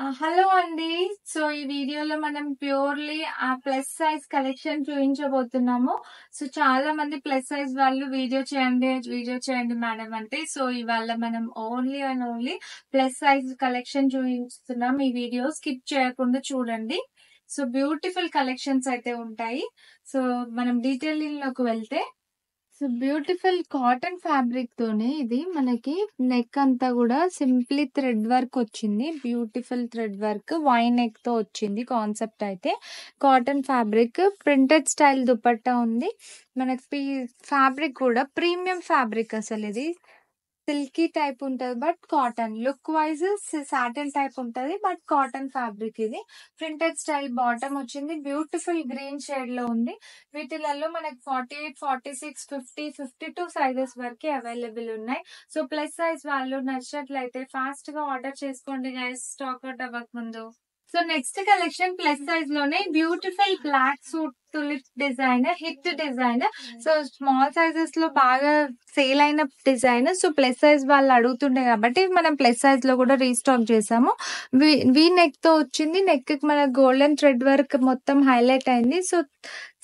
Hello అండి. So, ఈ వీడియోలో మనం ప్యూర్‌లీ ప్లస్ సైజ్ కలెక్షన్ చూయించబోతున్నాము. సో, చాలా మంది ప్లస్ సైజ్ వాళ్ళు వీడియో చేయండి మేడం అంటే, సో, ఇవాళ మనం only and only plus size collection చూయిస్తున్నాం. ఈ వీడియో స్కిప్ చేయకుండా చూడండి. సో, బ్యూటిఫుల్ కలెక్షన్స్ అయితే ఉంటాయి. సో, మనం డీటెయిలింగ్‌లోకి వెళ్తే బ్యూటిఫుల్ కాటన్ ఫ్యాబ్రిక్ తోనే ఇది మనకి నెక్ అంతా కూడా సింప్లీ థ్రెడ్ వర్క్ వచ్చింది. Beautiful thread work V neck తో వచ్చింది. కాన్సెప్ట్ అయితే cotton fabric printed style dupatta ఉంది. మనకి ఫ్యాబ్రిక్ కూడా ప్రీమియం ఫ్యాబ్రిక్. అసలు ఇది సిల్కీ టైప్ ఉంటది but cotton. Look wise satin type ఉంటది బట్ కాటన్ ఫ్యాబ్రిక్. ఇది ప్రింటెడ్ స్టైల్ బాటమ్ వచ్చింది. బ్యూటిఫుల్ గ్రీన్ షేడ్ లో ఉంది. వీటిలలో మనకి 48, 46, 50, 52 సైజెస్ వరకు అవైలబుల్ ఉన్నాయి. సో ప్లస్ సైజ్ వాళ్ళు నచ్చినట్లయితే ఫాస్ట్ గా ఆర్డర్ చేసుకోండి గైస్, స్టాక్ అవుట్ అవ్వక ముందు. So next collection plus size లోనే beautiful black suit tulip design, hit design. So small sizes లో బాగా సేల్ అయిన డిజైన్. సో ప్లస్ సైజ్ వాళ్ళు అడుగుతుండే కాబట్టి మనం ప్లస్ సైజ్ లో కూడా రీస్టాక్ చేసాము. వి నెక్ తో వచ్చింది. నెక్ కి మన గోల్డెన్ థ్రెడ్ వర్క్ మొత్తం హైలైట్ అయింది. సో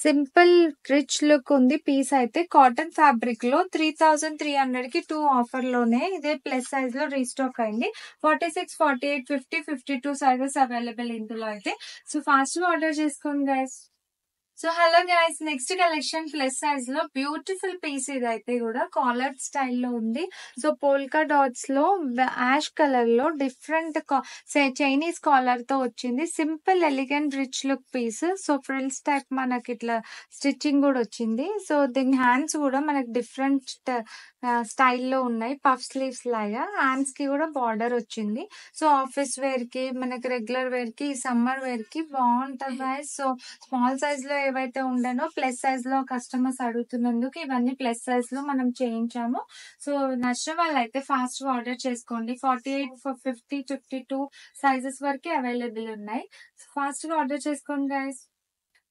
సింపుల్ రిచ్ లుక్ ఉంది. పీస్ అయితే కాటన్ ఫ్యాబ్రిక్ లో 3300 కి 2 ఆఫర్ లోనే ఇదే ప్లస్ సైజ్ లో రీస్టాక్ అయింది. 46, 48, 50, 52 సైజెస్ అవైలబుల్ ఇందులో అయితే. సో ఫాస్ట్ గా ఆర్డర్ చేసుకోండి guys. So hello guys, next collection plus size లో బ్యూటిఫుల్ పీస్. ఇదైతే కూడా కాలర్ స్టైల్లో ఉంది. సో పోల్కా డాట్స్ లో యాష్ కలర్ లో డిఫరెంట్ చైనీస్ కాలర్ తో వచ్చింది. Simple elegant rich look piece. So frills type మనకి ఇట్లా స్టిచ్చింగ్ కూడా వచ్చింది. సో దీని హ్యాండ్స్ కూడా మనకి డిఫరెంట్ స్టైల్లో ఉన్నాయి. పఫ్ స్లీవ్స్ లాగా హ్యాండ్స్ కి కూడా బార్డర్ వచ్చింది. సో ఆఫీస్ వేర్ కి, మనకి రెగ్యులర్ వేర్ కి, సమ్మర్ వేర్ కి బాగుంటది గైస్. సో స్మాల్ సైజ్ లో ఏవైతే ఉండనో ప్లస్ సైజ్ లో కస్టమర్స్ అడుగుతున్నందుకు ఇవన్నీ ప్లస్ సైజ్ లో మనం చేయించాము. సో నచ్చిన వాళ్ళు అయితే ఫాస్ట్ గా ఆర్డర్ చేసుకోండి. 48, 50, 52 సైజెస్ వరకు అవైలబుల్ ఉన్నాయి. ఫాస్ట్ గా ఆర్డర్ చేసుకోండి guys.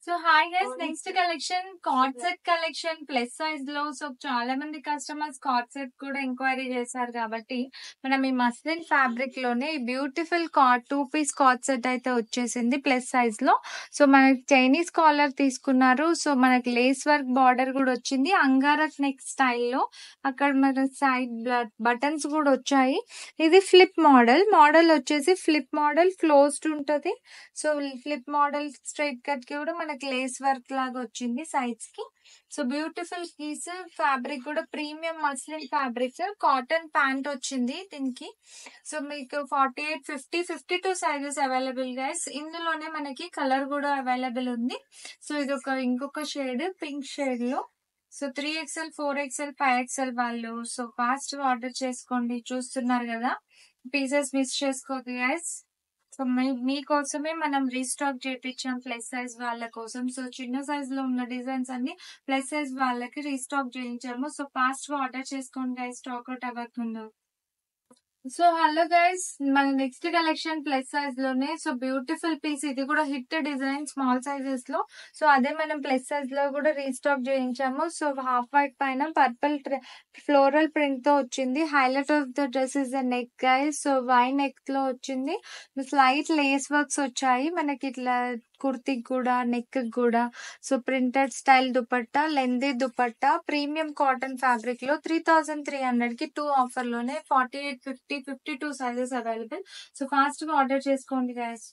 So hi guys, next collection cord set collection plus size లో. సో చాలా మంది కస్టమర్స్ కార్డ్ సెట్ కూడా ఎంక్వైరీ చేశారు కాబట్టి మనం ఈ మస్లిన్ ఫ్యాబ్రిక్ లోనే beautiful cord 2 piece cord set అయితే వచ్చేసింది ప్లస్ సైజ్ లో. సో మనకి చైనీస్ కాలర్ తీసుకున్నారు. సో మనకి లేస్ వర్క్ బార్డర్ కూడా వచ్చింది. అంగారక్ నెక్ స్టైల్లో అక్కడ మన సైడ్ బటన్స్ కూడా వచ్చాయి. ఇది ఫ్లిప్ మోడల్ వచ్చేసి ఫ్లిప్ మోడల్ క్లోజ్డ్ ఉంటది. So flip model straight cut కి కూడా మనకి లేస్ వర్క్ లాగా వచ్చింది సైడ్స్ కి. So beautiful piece. ఫ్యాబ్రిక్ కూడా premium muslin fabric. Cotton pant వచ్చింది దీనికి. సో మీకు 48, 50, 52 సైజెస్ అవైలబుల్ గైస్. ఇందులోనే మనకి కలర్ కూడా అవైలబుల్ ఉంది. సో ఇది ఇంకొక షేడ్ పింక్ షేడ్ లో. సో 3XL, 4XL, 5XL వాళ్ళు సో ఫాస్ట్ ఆర్డర్ చేసుకోండి. చూస్తున్నారు కదా, పీసెస్ మిస్ చేసుకోవద్దు గైస్. సో మీకోసమే మనం రీస్టాక్ చేయించాం ప్లస్ సైజ్ వాళ్ళ కోసం. సో చిన్న సైజ్ లో ఉన్న డిజైన్స్ అన్ని ప్లస్ సైజ్ వాళ్ళకి రీస్టాక్ చేయించాము. సో ఫాస్ట్ గా ఆర్డర్ చేసుకోండి గైస్, స్టాక్ అవుట్ అవ్వకముందు. సో హలో గైస్, మన నెక్స్ట్ కలెక్షన్ ప్లస్ సైజ్ లోనే. So beautiful piece. ఇది కూడా హిట్ డిజైన్ స్మాల్ సైజెస్ లో. సో అదే మనం ప్లస్ సైజ్ లో కూడా రీస్టాక్ చేయించాము. సో హాఫ్ వైట్ పైన పర్పుల్ ఫ్లోరల్ ప్రింట్ తో వచ్చింది. Highlight of the dress is the neck guys. So V neck లో వచ్చింది. స్లైట్ లేస్ వర్క్స్ వచ్చాయి మనకి ఇట్లా కుర్తికి కూడా, నెక్ కూడా. So printed style dupatta, lengthy dupatta, premium cotton fabric లో 3300 కి 2 ఆఫర్ లోనే 48, 50, 52 సైజెస్ అవైలబుల్. సో ఫాస్ట్ గా ఆర్డర్ చేసుకోండి గైస్.